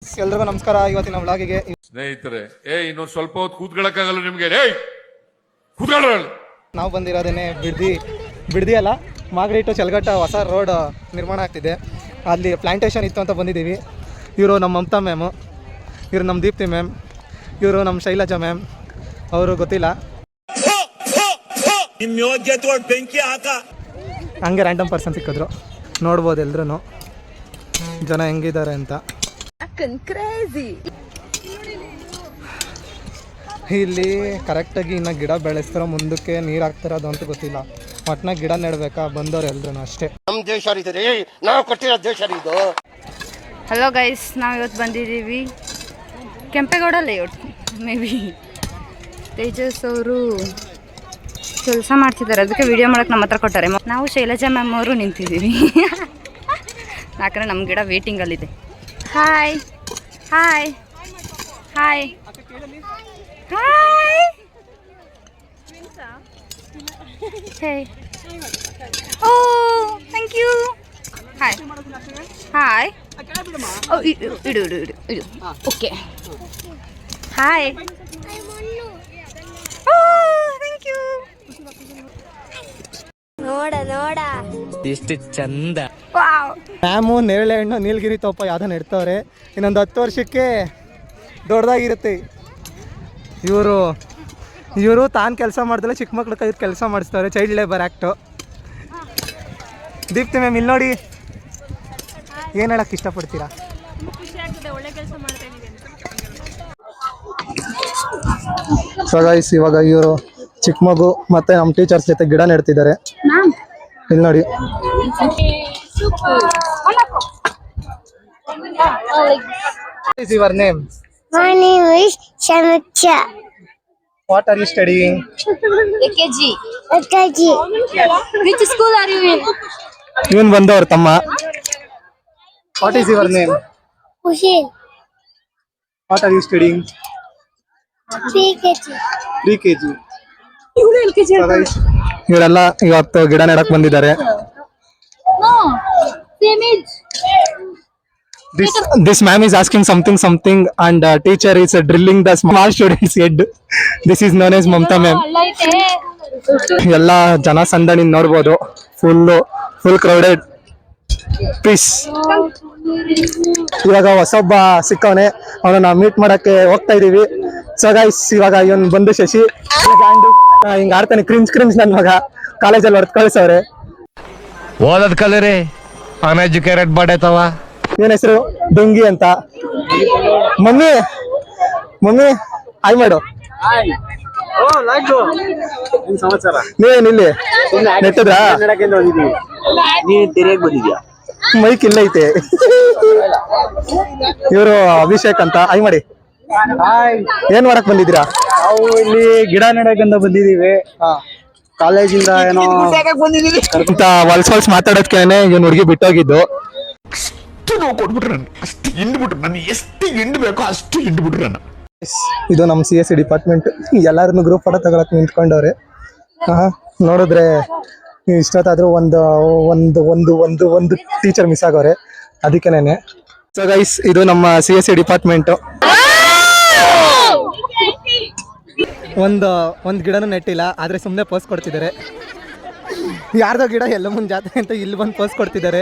ಎಲ್ರಿಗೂ ನಮಸ್ಕಾರ. ಇವತ್ತಿನ ವ್ಲಾಗಿಗೆ ಸ್ನೇಹಿತರೆ, ಇನ್ನೊಂದು ಸ್ವಲ್ಪ ಹೊತ್ತು ಕೂತ್ಕೊಳ್ಳಕ್ಕಾಗಲ್ಲ ನಿಮ್ಗೆ. ನಾವು ಬಂದಿರೋದೇನೆ ಬಿಡ್ದಿ ಅಲ್ಲ, ಮಾಗಡಿಟ್ಟು ಚಲಗಟ್ಟ ಹೊಸ ರೋಡ್ ನಿರ್ಮಾಣ ಆಗ್ತಿದೆ. ಅಲ್ಲಿ ಪ್ಲಾಂಟೇಶನ್ ಇತ್ತು ಅಂತ ಬಂದಿದ್ದೀವಿ. ಇವರು ನಮ್ಮ ಮಮತಾ ಮ್ಯಾಮು, ಇವರು ನಮ್ಮ ದೀಪ್ತಿ ಮ್ಯಾಮ್, ಇವರು ನಮ್ಮ ಶೈಲಜಾ ಮ್ಯಾಮ್. ಅವರು ಗೊತ್ತಿಲ್ಲ, ಹಂಗೆ ರ್ಯಾಂಡಮ್ ಪರ್ಸನ್ ಸಿಕ್ಕಿದ್ರು. ನೋಡ್ಬೋದು ಎಲ್ರೂ ಜನ ಹೆಂಗಿದ್ದಾರೆ ಅಂತ. ಇಲ್ಲಿ ಕರೆಕ್ಟಾಗಿ ಇನ್ನು ಗಿಡ ಬೆಳೆಸ್ತಾರೋ ಮುಂದಕ್ಕೆ ನೀರು ಹಾಕ್ತಾರೋ ಅದಂತೂ ಗೊತ್ತಿಲ್ಲ. ಒಟ್ನಾಗ ಗಿಡ ನೆಡ್ಬೇಕಾ ಬಂದವ್ರು ಎಲ್ರು ಅಷ್ಟೇ. ನಮ್ಮ ದೇಶ ನಾವು ಕೊಟ್ಟಿರೋ ದೇಶ ಇದು. ಹಲೋ ಗೈಸ್, ನಾವು ಇವತ್ತು ಬಂದಿದ್ದೀವಿ Kempegowda layout. May be Tejas ಅವರು ಕೆಲಸ ಮಾಡ್ತಿದ್ದಾರೆ, ಅದಕ್ಕೆ ವಿಡಿಯೋ ಮಾಡೋಕ್ಕೆ ನಮ್ಮ ಹತ್ರ ಕೊಟ್ಟಾರೆ. ನಾವು ಶೈಲಜಾ ಮ್ಯಾಮ್ ಅವರು ನಿಂತಿದ್ದೀವಿ ಯಾಕಂದರೆ ನಮ್ಮ ಗಿಡ ವೇಟಿಂಗಲ್ಲಿದೆ. Hi hi hi hi hey oh thank you. Hi hi ಇಡು ಇಡು ಇಡು ಇಡು ಇಡು okay. Hi oh thank you. ನೋಡ ನೋಡ ಎಷ್ಟು ಚಂದ. ಮ್ಯಾಮು ನೇರಳೆ ಹಣ್ಣು ನೀಲಗಿರಿ ತೋಪ ಯಾವುದೋ ನೆಡ್ತವ್ರೆ. ಇನ್ನೊಂದು 10 ವರ್ಷಕ್ಕೆ ದೊಡ್ಡದಾಗಿರುತ್ತೆ. ಇವರು ತಾನು ಕೆಲಸ ಮಾಡ್ದಲ್ಲ ಚಿಕ್ಕ ಮಕ್ಳ ಕೈ ಕೆಲಸ ಮಾಡಿಸ್ತಾರೆ. Child labour act. Deepti ma'am ಇಲ್ಲಿ ನೋಡಿ, ಏನು ಹೇಳಕ್ಕೆ ಇಷ್ಟಪಡ್ತೀರಾ? ಸೊ ಗೈಸ್, ಇವಾಗ ಇವರು ಚಿಕ್ಕ ಮಗು ಮತ್ತು ನಮ್ಮ ಟೀಚರ್ಸ್ ಜೊತೆ ಗಿಡ ನೆಡ್ತಿದ್ದಾರೆ. ಇಲ್ಲಿ ನೋಡಿ. What is your name? My name is Shamiksha. What are you studying? AKG. AKG. Which school are you in? ಇವನ್ ಬಂದವ್ರ ತಮ್ಮ. What is your name? Hussein. What are you studying? 3KG. 3KG. ಇವರೆಲ್ಲ ಇವತ್ತು ಗಿಡ ನೆಡಕ್ ಬಂದಿದ್ದಾರೆ. This ma'am is asking something and teacher is drilling the small students head. This is known as Mamta ma'am. ಎಲ್ಲ ಜನ ಸಂದಣಿ ನೋಡ್ಬೋದು. Full crowded. Piece. ಇವಾಗ ಹೊಸೊಬ್ಬ ಸಿಕ್ಕವನೆ, ಅವನನ್ನ meet ಮಾಡಕ್ಕೆ ಹೋಗ್ತಾ ಇದೀವಿ. ಸೊ ಗೈಸ್, ಇವಾಗ ಇವನ್ ಬಂದು ಶಶಿ ಹಿಂಗ ಆಡ್ತಾನೆ. ಕ್ರಿಂಜ್ ನನ್ ಮಗ ಕಾಲೇಜಲ್ಲಿ ಹೊಡೆದು ಕಳಿಸವ್ರೆ. ಓದದ್ ಕಲರಿ ಅನ್ಎಜುಕೇಟೆಡ್ ಬಡೇತವ. ಏನ್ ಹೆಸರು? ಡೊಂಗಿ ಅಂತ. ಮಮ್ಮಿ ಹಾಯ್ ಮಾಡು. ನೀವೇನ್ ಇಲ್ಲಿ ನೆಟ್ಟದ್ರಾ? ಮೈಕ್ ಇಲ್ಲ ಐತೆ. ಇವರು ಅಭಿಷೇಕ್ ಅಂತ. ಹಾಯ್ ಮಾಡಿ. ಏನ್ ಮಾಡಕ್ ಬಂದಿದ್ದೀರಾ? ನಾವು ಇಲ್ಲಿ ಗಿಡ ನೆಡಕಂತ ಬಂದಿದೀವಿ. ಕಾಲೇಜಿಂದ ಏನೋ ಅಂತ ಹೊಲ್ಸ್ ಮಾತಾಡೋದ್ಕೇನೆ ಇವನ್ ಹುಡುಗಿ ಬಿಟ್ಟೋಗಿದ್ದು. ನಾವು ಕೊಟ್ಬಿಟ್ರೆ ಅಷ್ಟು ಹಿಂಡ್ಬಿಟ್ರು, ನನಗೆ ಎಷ್ಟು ಹಿಂಡ್ಬೇಕೋ ಅಷ್ಟು ಹಿಂಡ್ಬಿಟ್ರು ನಾನು. ಇದು ನಮ್ಮ CSE ಡಿಪಾರ್ಟ್ಮೆಂಟ್. ಎಲ್ಲಾರನ್ನು ಗ್ರೂಪ್ ಫೋಟೋ ತಗೊಳಕ್ ನಿಂತ್ಕೊಂಡವ್ರೆ. ನೋಡಿದ್ರೆ ಇಷ್ಟೊತ್ತಾದ್ರೂ ಒಂದು ಟೀಚರ್ ಮಿಸ್ ಆಗೋರೆ, ಅದಕ್ಕೇನೆ. ಸೊ ಗೈಸ್, ಇದು ನಮ್ಮ CSE ಡಿಪಾರ್ಟ್ಮೆಂಟ್. ಒಂದು ಗಿಡನೂ ನೆಟ್ಟಿಲ್ಲ, ಆದ್ರೆ ಸುಮ್ಮನೆ ಪೋಸ್ ಕೊಡ್ತಿದ್ದಾರೆ. ಯಾರ್ದೋ ಗಿಡ ಎಲ್ಲ ಮುಂದೆ ಜಾತ್ರೆ ಅಂತ ಇಲ್ಲಿ ಬಂದು ಪೋಸ್ ಕೊಡ್ತಿದ್ದಾರೆ.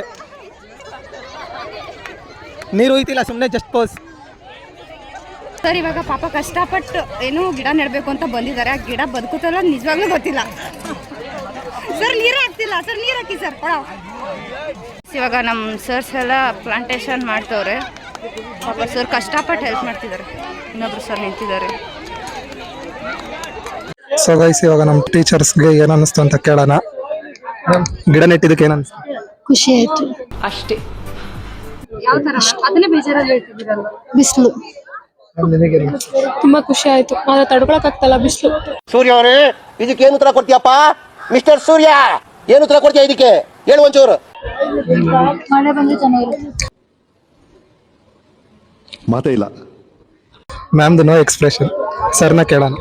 ನೀರು ಹೋಯ್ತಿಲ್ಲ, ಸುಮ್ಮನೆ ಜಸ್ಟ್ ಪೋಸ್. ಸರ್, ಇವಾಗ ಪಾಪ ಕಷ್ಟಪಟ್ಟು ಏನೋ ಗಿಡ ನೆಡಬೇಕು ಅಂತ ಬಂದಿದ್ದಾರೆ. ಆ ಗಿಡ ಬದುಕುತ್ತಲ್ಲ ನಿಜವಾಗ್ಲೂ ಗೊತ್ತಿಲ್ಲ. ಸರ್ ನೀರೇ ಹಾಕ್ತಿಲ್ಲ. ಸರ್ ನೀರು ಹಾಕಿ ಸರ್. ಇವಾಗ ನಮ್ಮ ಸರ್ಸ್ ಎಲ್ಲ ಪ್ಲಾಂಟೇಶನ್ ಮಾಡ್ತವ್ರೆ. ಪಾಪ ಸರ್ ಕಷ್ಟಪಟ್ಟು ಹೆಲ್ಪ್ ಮಾಡ್ತಿದ್ದಾರೆ. ಇನ್ನೊಬ್ರು ಸರ್ ನಿಂತಿದ್ದಾರೆ. ಸೊ ಗೈಸ್, ಇವಾಗ ನಮ್ಮ ಟೀಚರ್ಸ್ಗೆ ಏನ್ ಅನ್ನಿಸ್ತು ಅಂತ ಕೇಳೋಣ. ಗಿಡ ನೆಟ್ಟಿದ್ದಕ್ಕೆ ಏನ್ ಅನಿಸ್ತು? ಖುಷಿ ಆಯ್ತು ಅಷ್ಟೇ. ಯಾವ ತರ? ಅದನ್ನೇ ಬೇಜಾರಲ್ಲಿ ಹೇಳ್ತಿದ್ದೀರಲ್ಲ. ಬಿಸಿಲು ತುಂಬಾ ಖುಷಿ ಆಯ್ತು, ಆದ್ರೆ ತಡ್ಕೊಳಕ್ ಆಗ್ತಲ್ಲ ಬಿಸಿಲು. ಸೂರ್ಯ ಅವರೇ, ಇದಕ್ಕೆ ಏನು ಉತ್ತರ ಕೊಡ್ತೀಯಪ್ಪ? ಮಿಸ್ಟರ್ ಸೂರ್ಯ, ಏನು ಉತ್ತರ ಕೊಡ್ತೀಯ ಇದಕ್ಕೆ? ಹೇಳು ಒಂಚೂರು. ಮಳೆ ಬಂದ್ರೆ ಚೆನ್ನಾಗಿರುತ್ತೆ. ಮಾತೇ ಇಲ್ಲ. ಮ್ಯಾಮ್ದು ನೋ ಎಕ್ಸ್ಪ್ರೆಷನ್. ಸರ್ನ ಕೇಳೋಣ.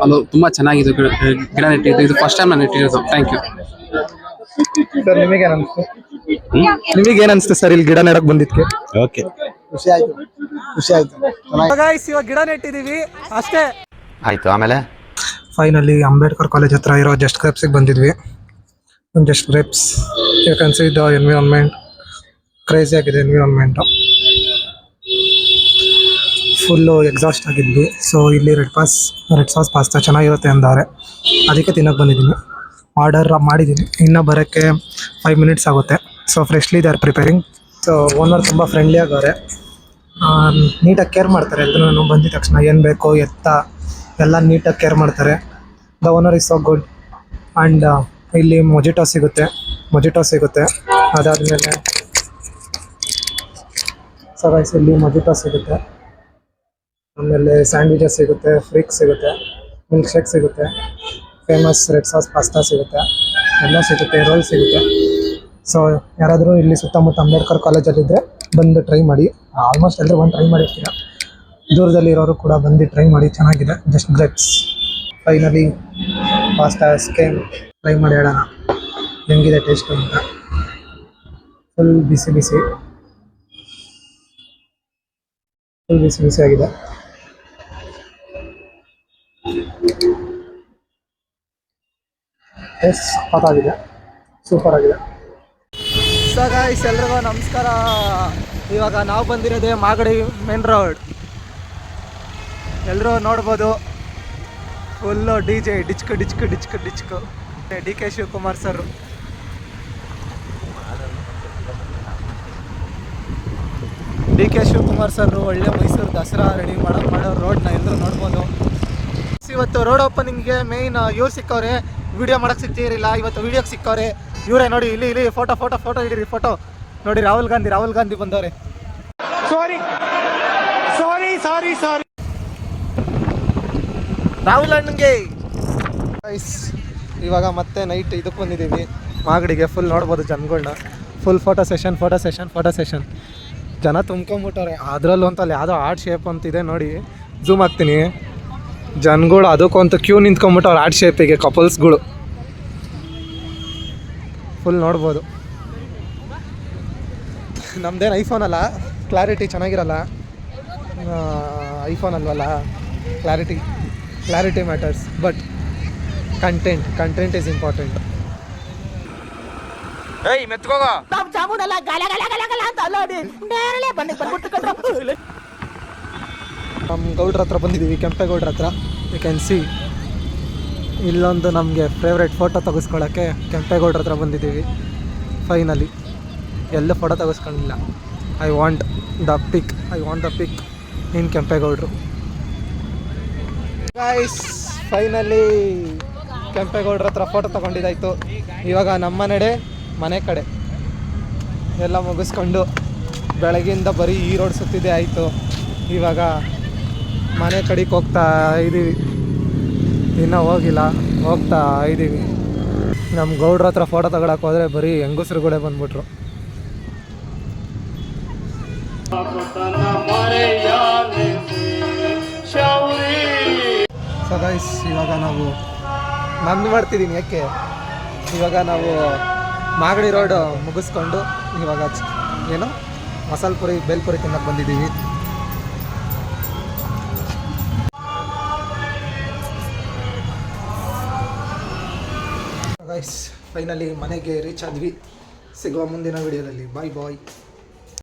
ಅದು ತುಂಬಾ ಚೆನ್ನಾಗಿದೆ ಗಿಡ ನೆಟ್ಟಿದ್ದು. ಇದು ಫಸ್ಟ್ ಟೈಮ್ ನಾನು ನೆಟ್ಟಿರೋದು. Thank you sir. ನಿಮಗೇನ್ ಅನಿಸ್ತು ಸರ್ ಇಲ್ಲಿ ಗಿಡ ನೆಡಕ್ ಬಂದಿದ್ಕೆ? ಓಕೆ, ಖುಷಿ ಆಯ್ತು. ಖುಷಿ ಆಯ್ತು. ಗೈಸ್ ಇವಾಗ ಗಿಡ ನೆಟ್ಟಿದೀವಿ ಅಷ್ಟೇ. ಆಯ್ತು, ಆಮೇಲೆ ಫೈನಲಿ ಅಂಬೇಡ್ಕರ್ ಕಾಲೇಜ್ ಹತ್ರ ಇರೋ ಜಸ್ಟ್ ಗ್ರೇಪ್ಸಿಗೆ ಬಂದಿದ್ವಿ. Just grapes, you can see the environment, crazy ಆಗಿದೆ ಎನ್ವಿರಾನ್ಮೆಂಟು. ಫುಲ್ಲು ಎಕ್ಸಾಸ್ಟ್ ಆಗಿದ್ವಿ. ಸೊ ಇಲ್ಲಿ ರೆಡ್ ಸಾಸ್ ಪಾಸ್ತಾ ಚೆನ್ನಾಗಿರುತ್ತೆ ಅಂತಾರೆ, ಅದಕ್ಕೆ ತಿನ್ನೋಕೆ ಬಂದಿದ್ದೀನಿ. ಆರ್ಡರ್ ಮಾಡಿದ್ದೀನಿ, ಇನ್ನೂ ಬರೋಕ್ಕೆ 5 minutes ಆಗುತ್ತೆ. So freshly they are preparing. So owner ತುಂಬ ಫ್ರೆಂಡ್ಲಿ ಆಗವ್ರೆ, ನೀಟಾಗಿ ಕೇರ್ ಮಾಡ್ತಾರೆ ಎಲ್ಲರೂ. ಬಂದಿದ ತಕ್ಷಣ ಏನು ಬೇಕು ಎತ್ತ ಎಲ್ಲ ನೀಟಾಗಿ ಕೇರ್ ಮಾಡ್ತಾರೆ. The owner is so good. And ಇಲ್ಲಿ ಮೊಜಿಟೋ ಸಿಗುತ್ತೆ. ಅದಾದಮೇಲೆ ಸೊ ಗೈಸ್ ಇಲ್ಲಿ ಮೊಜಿಟೋ ಸಿಗುತ್ತೆ, ಆಮೇಲೆ ಸ್ಯಾಂಡ್ವಿಚಸ್ ಸಿಗುತ್ತೆ, ಫ್ರಿಕ್ ಸಿಗುತ್ತೆ, ಮಿಲ್ಕ್ ಶೇಕ್ ಸಿಗುತ್ತೆ, ಫೇಮಸ್ ರೆಡ್ ಸಾಸ್ ಪಾಸ್ತಾ ಸಿಗುತ್ತೆ, ಎಲ್ಲ ಸಿಗುತ್ತೆ, ರೋಲ್ ಸಿಗುತ್ತೆ. ಸೊ ಯಾರಾದರೂ ಇಲ್ಲಿ ಸುತ್ತಮುತ್ತ ಅಂಬೇಡ್ಕರ್ ಕಾಲೇಜಲ್ಲಿದ್ದರೆ ಬಂದು ಟ್ರೈ ಮಾಡಿ. ಆಲ್ಮೋಸ್ಟ್ ಎಲ್ಲರೂ ಬಂದು ಟ್ರೈ ಮಾಡಿರ್ತೀರ, ದೂರದಲ್ಲಿರೋರು ಕೂಡ ಬಂದು ಟ್ರೈ ಮಾಡಿ, ಚೆನ್ನಾಗಿದೆ. Just grapes. Finally pasta scheme try ಮಾಡಿ ಹೇಳೋಣ ಹೆಂಗಿದೆ ಟೇಸ್ಟು ಅಂತ. ಫುಲ್ ಬಿಸಿ ಆಗಿದೆ. ಟೇಸ್ಟ್ ಸಖತ್ತಾಗಿದೆ, ಸೂಪರ್ ಆಗಿದೆ. ಸೊ ಗೈಸ್ ಎಲ್ರಿಗೂ ನಮಸ್ಕಾರ. ಇವಾಗ ನಾವು ಬಂದಿರೋದೇ ಮಾಗಡಿ ಮೇನ್ ರೋಡ್. ಎಲ್ಲರೂ ನೋಡ್ಬೋದು, ಫುಲ್ಲು DJ ಡಿಚ್ಕು ಡಿ ಕೆ ಶಿವಕುಮಾರ್ ಸರ್. ಒಳ್ಳೆ ಮೈಸೂರು ದಸರಾ ರೆಡಿ ಮಾಡೋ ರೋಡ್ನ ಎಲ್ಲರೂ ನೋಡ್ಬೋದು. ಇವತ್ತು ರೋಡ್ ಓಪನಿಂಗ್ಗೆ ಮೇಯ್ನ್ ಇವ್ರು ಸಿಕ್ಕವ್ರೆ, ವಿಡಿಯೋ ಮಾಡೋಕ್ಕೆ ಸಿಗ್ತಿರಲಿಲ್ಲ, ಇವತ್ತು ವಿಡಿಯೋಗೆ ಸಿಕ್ಕವ್ರೆ ಇವರೇ. ನೋಡಿ ಇಲ್ಲಿ ಫೋಟೋ ಹಿಡೀರಿ, ಫೋಟೋ ನೋಡಿ. ರಾಹುಲ್ ಗಾಂಧಿ ಬಂದವ್ರೆ. ಸಾರಿ ರಾಹುಲ್ ಅಣ್ಣಂಗೆ. ಇವಾಗ ಮತ್ತೆ ನೈಟ್ ಇದಕ್ಕೆ ಬಂದಿದ್ದೀವಿ ಮಾಗಡಿಗೆ. ಫುಲ್ ನೋಡ್ಬೋದು ಜನಗಳನ್ನ, ಫುಲ್ ಫೋಟೋ ಸೆಷನ್. ಜನ ತುಂಬ್ಕೊಂಬಿಟ್ಟವ್ರೆ. ಅದರಲ್ಲೂ ಅಂತ ಅಲ್ಲಿ ಯಾವುದೋ ಆರ್ಟ್ ಶೇಪ್ ಅಂತಿದೆ ನೋಡಿ, ಝೂಮ್ ಹಾಕ್ತೀನಿ. ಜನಗಳು ಅದಕ್ಕಂತ ಕ್ಯೂ ನಿಂತ್ಕೊಂಬಿಟ್ಟವ್ರು ಆರ್ಟ್ ಶೇಪಿಗೆ, ಕಪಲ್ಸ್ಗಳು ಫುಲ್ ನೋಡ್ಬೋದು. ನಮ್ಮದೇನು ಐಫೋನ್ ಅಲ್ಲ, ಕ್ಲಾರಿಟಿ ಚೆನ್ನಾಗಿರಲ್ಲ. ಐಫೋನ್ ಅಲ್ವಲ್ಲ, clarity matters, but content is important. ನಮ್ಮ ಗೌಡ್ರ ಹತ್ರ ಬಂದಿದ್ದೀವಿ, ಕೆಂಪೇಗೌಡ್ರ ಹತ್ರ. ಯು ಕ್ಯಾನ್ ಸಿ ಇಲ್ಲೊಂದು ನಮಗೆ ಫೇವ್ರೇಟ್ ಫೋಟೋ ತೆಗೆಸ್ಕೊಳ್ಳೋಕ್ಕೆ ಕೆಂಪೇಗೌಡ್ರ ಹತ್ರ ಬಂದಿದ್ದೀವಿ. ಫೈನಲಿ ಎಲ್ಲೂ ಫೋಟೋ ತೆಗೆಸ್ಕೊಂಡಿಲ್ಲ. I want the pic in ಕೆಂಪೇಗೌಡರು. ಗೈಸ್ ಫೈನಲಿ ಕೆಂಪೇಗೌಡ್ರ ಹತ್ರ ಫೋಟೋ ತೊಗೊಂಡಿದ್ದಾಯಿತು. ಇವಾಗ ನಮ್ಮ ಮನೆ ಕಡೆ ಎಲ್ಲ ಮುಗಿಸ್ಕೊಂಡು ಬೆಳಗಿಂದ ಬರೀ ಈ ರೋಡ್ ಸುತ್ತಿದೆ ಆಯಿತು. ಇವಾಗ ಮನೆ ಕಡೆಗೆ ಹೋಗ್ತಾ ಇದ್ದೀವಿ, ಇನ್ನೂ ಹೋಗ್ತಾ ಇದ್ದೀವಿ. ನಮ್ಮ ಗೌಡ್ರ ಹತ್ರ ಫೋಟೋ ತಗೊಳಕ್ಕೆ ಹೋದರೆ ಬರೀ ಹೆಂಗಸ್ರುಗಳೇ ಬಂದ್ಬಿಟ್ರು. ಸೊ ಗೈಸ್ ಇವಾಗ ನಾವು ನಂದು ಮಾಡ್ತಿದ್ದೀನಿ, ಯಾಕೆ ಇವಾಗ ನಾವು ಮಾಗಡಿ ರೋಡ್ ಮುಗಿಸ್ಕೊಂಡು ಇವಾಗ ಏನು ಮಸಾಲೆ ಪುರಿ ಬೇಲ್ಪುರಿ ತಿನ್ನಕ್ಕೆ ಬಂದಿದ್ದೀವಿ. ಗೈಸ್ ಫೈನಲಿ ಮನೆಗೆ ರೀಚ್ ಆದ್ವಿ. ಸಿಗುವ ಮುಂದಿನ ವಿಡಿಯೋದಲ್ಲಿ. ಬಾಯ್.